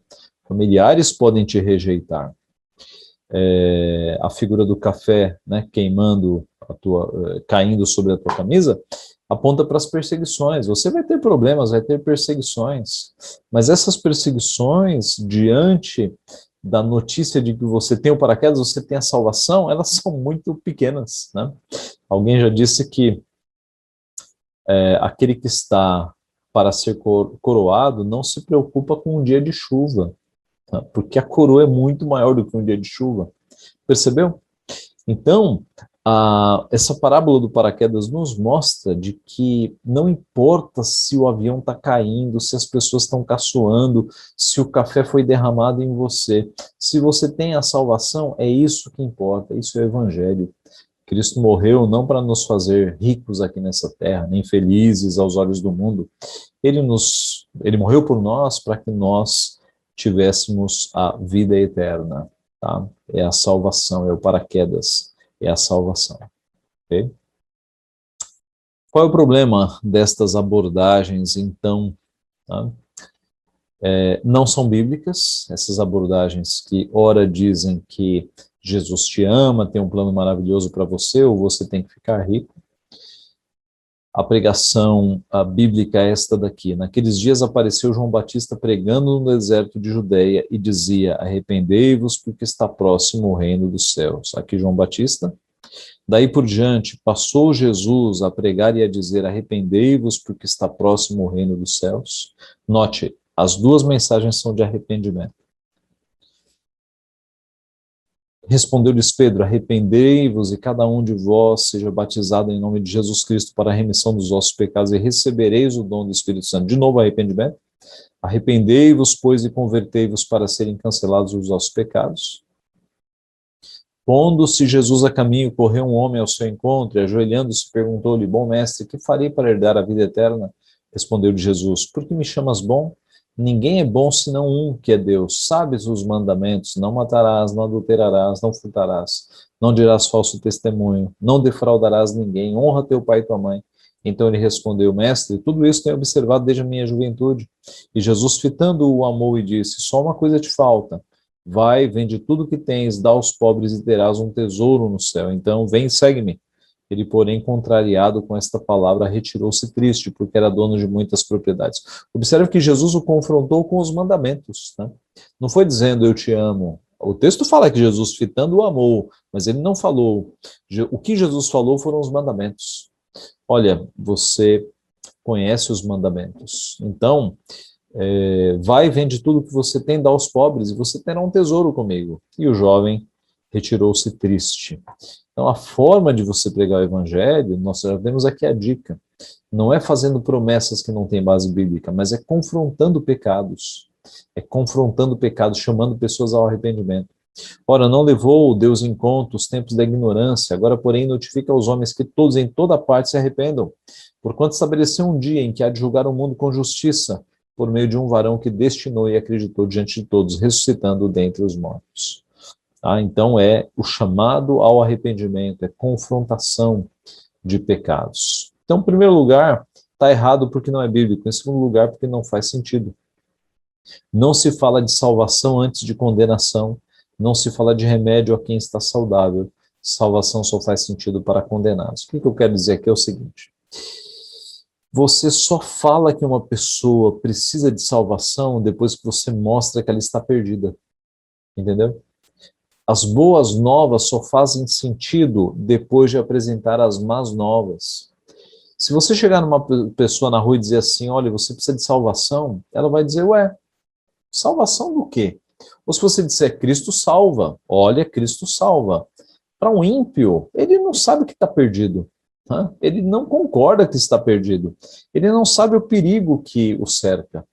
Familiares podem te rejeitar. A figura do café, né, queimando caindo sobre a tua camisa, aponta para as perseguições. Você vai ter problemas, vai ter perseguições, mas essas perseguições, diante da notícia de que você tem o paraquedas, você tem a salvação, elas são muito pequenas, né? Alguém já disse que aquele que está para ser coroado não se preocupa com um dia de chuva, tá? Porque a coroa é muito maior do que um dia de chuva. Percebeu? Então, essa parábola do paraquedas nos mostra de que não importa se o avião está caindo, se as pessoas estão caçoando, se o café foi derramado em você. Se você tem a salvação, é isso que importa, isso é o evangelho. Cristo morreu não para nos fazer ricos aqui nessa terra, nem felizes aos olhos do mundo. Ele morreu por nós para que nós tivéssemos a vida eterna, tá? É a salvação, é o paraquedas, é a salvação. Ok? Qual é o problema destas abordagens, então? Tá? Não são bíblicas, essas abordagens que ora dizem que Jesus te ama, tem um plano maravilhoso para você, ou você tem que ficar rico. A pregação bíblica é esta daqui. Naqueles dias apareceu João Batista pregando no deserto de Judeia e dizia: arrependei-vos porque está próximo o reino dos céus. Aqui João Batista. Daí por diante, passou Jesus a pregar e a dizer: arrependei-vos porque está próximo o reino dos céus. Note, as duas mensagens são de arrependimento. Respondeu-lhes Pedro: arrependei-vos e cada um de vós seja batizado em nome de Jesus Cristo para a remissão dos vossos pecados e recebereis o dom do Espírito Santo. De novo, arrependimento. Arrependei-vos, pois, e convertei-vos para serem cancelados os vossos pecados. Pondo-se Jesus a caminho, correu um homem ao seu encontro e, ajoelhando-se, perguntou-lhe: bom mestre, que farei para herdar a vida eterna? Respondeu-lhe Jesus: por que me chamas bom? Ninguém é bom senão um, que é Deus. Sabes os mandamentos: não matarás, não adulterarás, não furtarás, não dirás falso testemunho, não defraudarás ninguém, honra teu pai e tua mãe. Então ele respondeu: mestre, tudo isso tenho observado desde a minha juventude. E Jesus, fitando-o, o amou e disse: só uma coisa te falta. Vai, vende tudo que tens, dá aos pobres e terás um tesouro no céu. Então vem e segue-me. Ele, porém, contrariado com esta palavra, retirou-se triste, porque era dono de muitas propriedades. Observe que Jesus o confrontou com os mandamentos. Né? Não foi dizendo eu te amo. O texto fala que Jesus, fitando, o amou, mas ele não falou. O que Jesus falou foram os mandamentos. Olha, você conhece os mandamentos. Então, vai e vende tudo que você tem, dá aos pobres, e você terá um tesouro comigo. E o jovem retirou-se triste. Então, a forma de você pregar o evangelho, nós já temos aqui a dica. Não é fazendo promessas que não têm base bíblica, mas é confrontando pecados. É confrontando pecados, chamando pessoas ao arrependimento. Ora, não levou Deus em conta os tempos da ignorância, agora, porém, notifica aos homens que todos em toda parte se arrependam, porquanto estabeleceu um dia em que há de julgar o mundo com justiça, por meio de um varão que destinou e acreditou diante de todos, ressuscitando dentre os mortos. Então é o chamado ao arrependimento, é confrontação de pecados. Então, em primeiro lugar, está errado porque não é bíblico. Em segundo lugar, porque não faz sentido. Não se fala de salvação antes de condenação. Não se fala de remédio a quem está saudável. Salvação só faz sentido para condenados. O que eu quero dizer aqui é o seguinte: você só fala que uma pessoa precisa de salvação depois que você mostra que ela está perdida. Entendeu? As boas novas só fazem sentido depois de apresentar as más novas. Se você chegar numa pessoa na rua e dizer assim: olha, você precisa de salvação, ela vai dizer: ué, salvação do quê? Ou se você disser: Cristo salva, olha, Cristo salva. Para um ímpio, ele não sabe que está perdido. Né? Ele não concorda que está perdido. Ele não sabe o perigo que o cerca.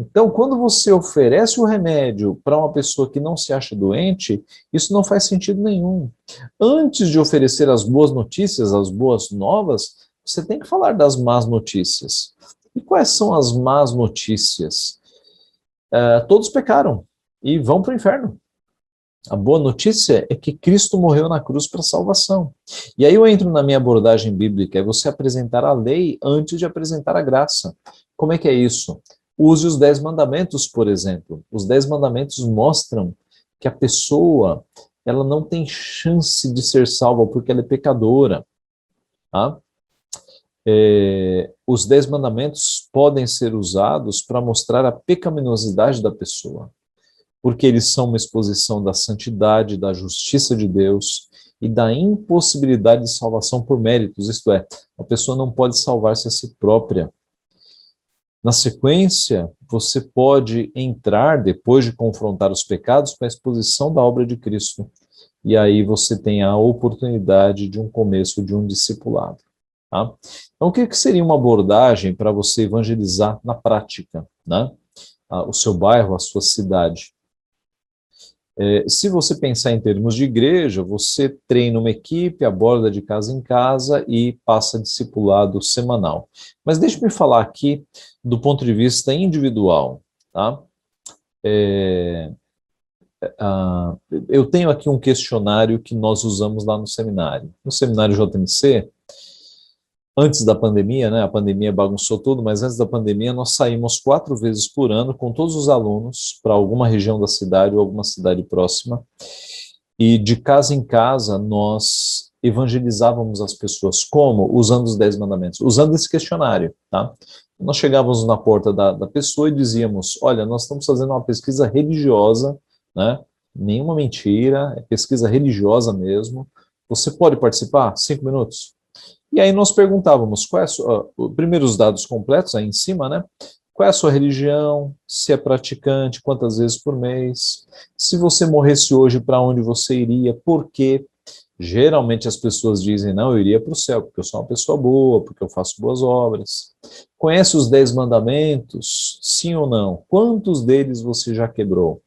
Então, quando você oferece o remédio para uma pessoa que não se acha doente, isso não faz sentido nenhum. Antes de oferecer as boas notícias, as boas novas, você tem que falar das más notícias. E quais são as más notícias? Todos pecaram e vão para o inferno. A boa notícia é que Cristo morreu na cruz para salvação. E aí eu entro na minha abordagem bíblica, é você apresentar a lei antes de apresentar a graça. Como é que é isso? Use os 10 mandamentos, por exemplo. Os 10 mandamentos mostram que a pessoa ela não tem chance de ser salva porque ela é pecadora. Tá? Os 10 mandamentos podem ser usados para mostrar a pecaminosidade da pessoa, porque eles são uma exposição da santidade, da justiça de Deus e da impossibilidade de salvação por méritos, isto é, a pessoa não pode salvar-se a si própria. Na sequência, você pode entrar, depois de confrontar os pecados, com a exposição da obra de Cristo. E aí você tem a oportunidade de um começo de um discipulado. Tá? Então, o que seria uma abordagem para você evangelizar na prática, né? O seu bairro, a sua cidade? Se você pensar em termos de igreja, você treina uma equipe, aborda de casa em casa e passa discipulado semanal. Mas deixe-me falar aqui do ponto de vista individual, tá? É, eu tenho aqui um questionário que nós usamos lá no seminário. No seminário JMC, antes da pandemia, né? A pandemia bagunçou tudo, mas antes da pandemia nós saímos 4 vezes por ano com todos os alunos para alguma região da cidade ou alguma cidade próxima. E de casa em casa nós evangelizávamos as pessoas. Como? Usando os 10 mandamentos, usando esse questionário, tá? Nós chegávamos na porta da pessoa e dizíamos, olha, nós estamos fazendo uma pesquisa religiosa, né? Nenhuma mentira, é pesquisa religiosa mesmo. Você pode participar? 5 minutos. E aí nós perguntávamos, primeiro os dados completos aí em cima, né? Qual é a sua religião, se é praticante, quantas vezes por mês, se você morresse hoje, para onde você iria, por quê? Geralmente as pessoas dizem, não, eu iria para o céu, porque eu sou uma pessoa boa, porque eu faço boas obras. Conhece os 10 mandamentos? Sim ou não? Quantos deles você já quebrou?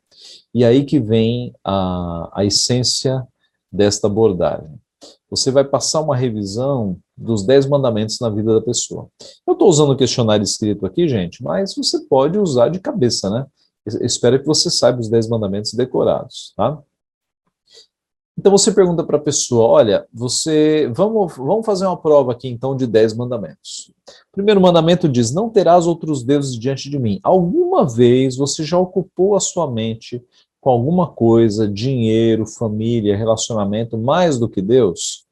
E aí que vem a essência desta abordagem. Você vai passar uma revisão dos 10 mandamentos na vida da pessoa. Eu estou usando o questionário escrito aqui, gente, mas você pode usar de cabeça, né? Eu espero que você saiba os 10 mandamentos decorados, tá? Então você pergunta para a pessoa, olha, vamos fazer uma prova aqui então de 10 mandamentos. O primeiro mandamento diz, não terás outros deuses diante de mim. Alguma vez você já ocupou a sua mente com alguma coisa, dinheiro, família, relacionamento, mais do que Deus?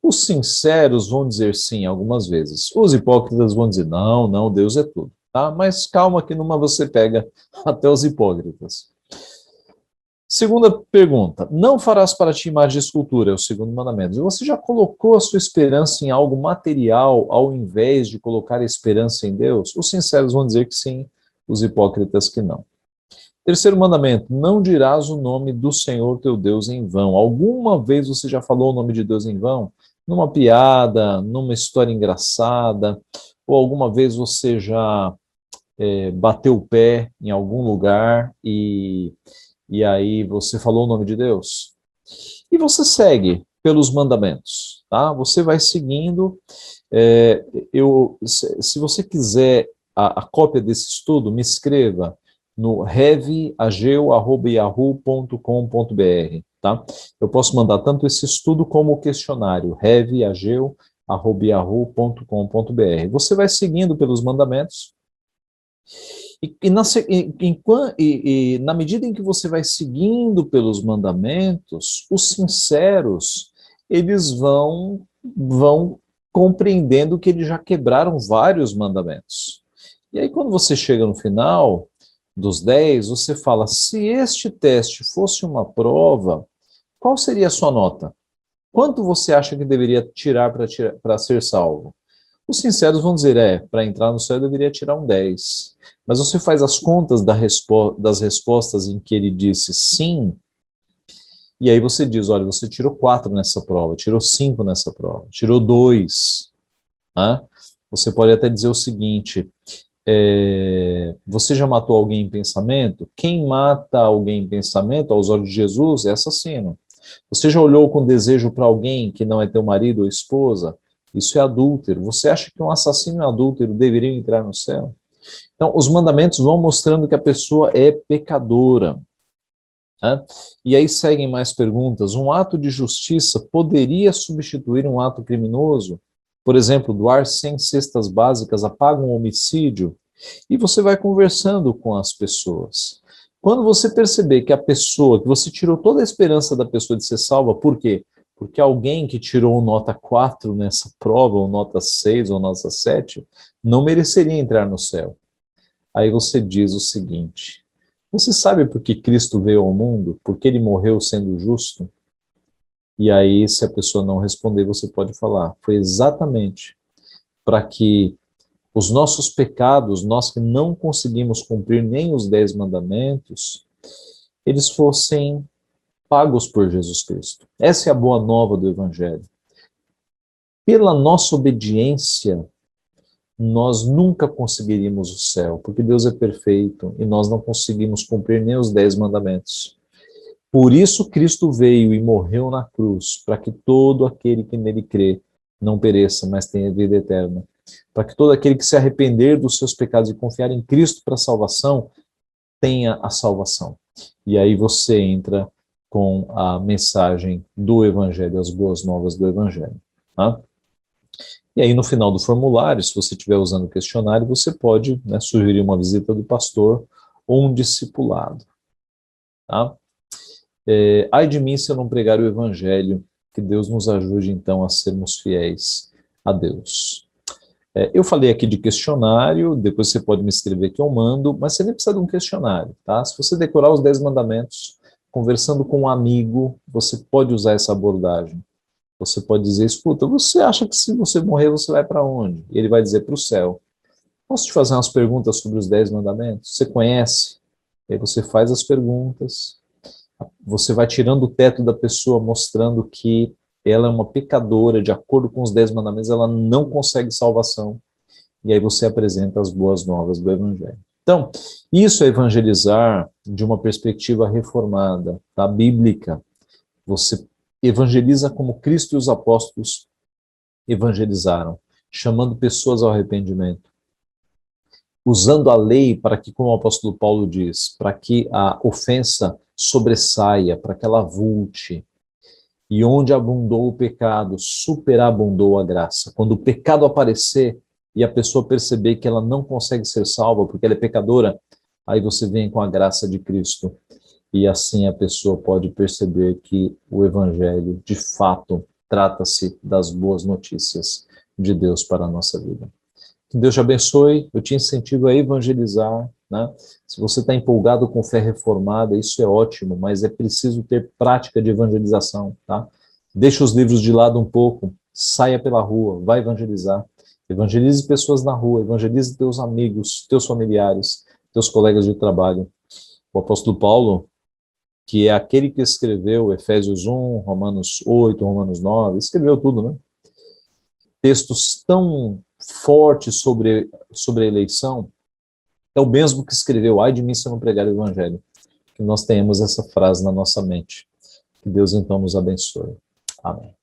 Os sinceros vão dizer sim algumas vezes. Os hipócritas vão dizer, não, não, Deus é tudo. Tá? Mas calma que numa você pega até os hipócritas. Segunda pergunta, não farás para ti imagem de escultura, é o segundo mandamento. Você já colocou a sua esperança em algo material ao invés de colocar a esperança em Deus? Os sinceros vão dizer que sim, os hipócritas que não. Terceiro mandamento, não dirás o nome do Senhor teu Deus em vão. Alguma vez você já falou o nome de Deus em vão? Numa piada, numa história engraçada, ou alguma vez você já bateu o pé em algum lugar e aí você falou o nome de Deus? E você segue pelos mandamentos, tá? Você vai seguindo. Se você quiser a cópia desse estudo, me escreva no reviageu@yahoo.com.br, tá? Eu posso mandar tanto esse estudo como o questionário, reviageu@yahoo.com.br. Você vai seguindo pelos mandamentos na medida em que você vai seguindo pelos mandamentos, os sinceros, eles vão compreendendo que eles já quebraram vários mandamentos. E aí quando você chega no final dos 10, você fala, se este teste fosse uma prova, qual seria a sua nota? Quanto você acha que deveria tirar para ser salvo? Os sinceros vão dizer, para entrar no céu eu deveria tirar um 10. Mas você faz as contas das respostas em que ele disse sim, e aí você diz, olha, você tirou 4 nessa prova, tirou 5 nessa prova, tirou 2. Né? Você pode até dizer o seguinte, você já matou alguém em pensamento? Quem mata alguém em pensamento, aos olhos de Jesus, é assassino. Você já olhou com desejo para alguém que não é teu marido ou esposa? Isso é adúltero. Você acha que um assassino e um adúltero deveriam entrar no céu? Então, os mandamentos vão mostrando que a pessoa é pecadora. Né? E aí seguem mais perguntas. Um ato de justiça poderia substituir um ato criminoso? Por exemplo, doar 100 cestas básicas apaga um homicídio? E você vai conversando com as pessoas. Quando você perceber que que você tirou toda a esperança da pessoa de ser salva, por quê? Porque alguém que tirou nota 4 nessa prova, ou nota 6, ou nota 7, não mereceria entrar no céu. Aí você diz o seguinte, você sabe por que Cristo veio ao mundo? Porque ele morreu sendo justo? E aí, se a pessoa não responder, você pode falar, foi exatamente para que os nossos pecados, nós que não conseguimos cumprir nem os 10 mandamentos, eles fossem pagos por Jesus Cristo. Essa é a boa nova do Evangelho. Pela nossa obediência, nós nunca conseguiríamos o céu, porque Deus é perfeito e nós não conseguimos cumprir nem os 10 mandamentos. Por isso Cristo veio e morreu na cruz, para que todo aquele que nele crê não pereça, mas tenha vida eterna. Para que todo aquele que se arrepender dos seus pecados e confiar em Cristo para a salvação, tenha a salvação. E aí você entra com a mensagem do Evangelho, as boas novas do Evangelho. Tá? E aí no final do formulário, se você estiver usando o questionário, você pode, né, sugerir uma visita do pastor ou um discipulado. Tá? Ai de mim se eu não pregar o Evangelho, que Deus nos ajude então a sermos fiéis a Deus. Eu falei aqui de questionário, depois você pode me escrever que eu mando, mas você nem precisa de um questionário, tá? Se você decorar os 10 mandamentos, conversando com um amigo, você pode usar essa abordagem. Você pode dizer, escuta, você acha que se você morrer, você vai para onde? E ele vai dizer, para o céu. Posso te fazer umas perguntas sobre os 10 mandamentos? Você conhece? E aí você faz as perguntas, você vai tirando o teto da pessoa, mostrando que ela é uma pecadora, de acordo com os 10 mandamentos, ela não consegue salvação. E aí você apresenta as boas novas do Evangelho. Então, isso é evangelizar de uma perspectiva reformada, tá? Bíblica. Você evangeliza como Cristo e os apóstolos evangelizaram, chamando pessoas ao arrependimento. Usando a lei para que, como o apóstolo Paulo diz, para que a ofensa sobressaia, para que ela avulte. E onde abundou o pecado, superabundou a graça. Quando o pecado aparecer e a pessoa perceber que ela não consegue ser salva porque ela é pecadora, aí você vem com a graça de Cristo. E assim a pessoa pode perceber que o Evangelho, de fato, trata-se das boas notícias de Deus para a nossa vida. Que Deus te abençoe, eu te incentivo a evangelizar, né? Se você está empolgado com fé reformada, isso é ótimo, mas é preciso ter prática de evangelização, tá? Deixa os livros de lado um pouco, saia pela rua, vai evangelizar. Evangelize pessoas na rua, evangelize teus amigos, teus familiares, teus colegas de trabalho. O apóstolo Paulo, que é aquele que escreveu Efésios 1, Romanos 8, Romanos 9, escreveu tudo, né? Textos tão fortes sobre a eleição, é o mesmo que escreveu, ai de mim se eu não pregar o Evangelho. Que nós tenhamos essa frase na nossa mente. Que Deus então nos abençoe. Amém.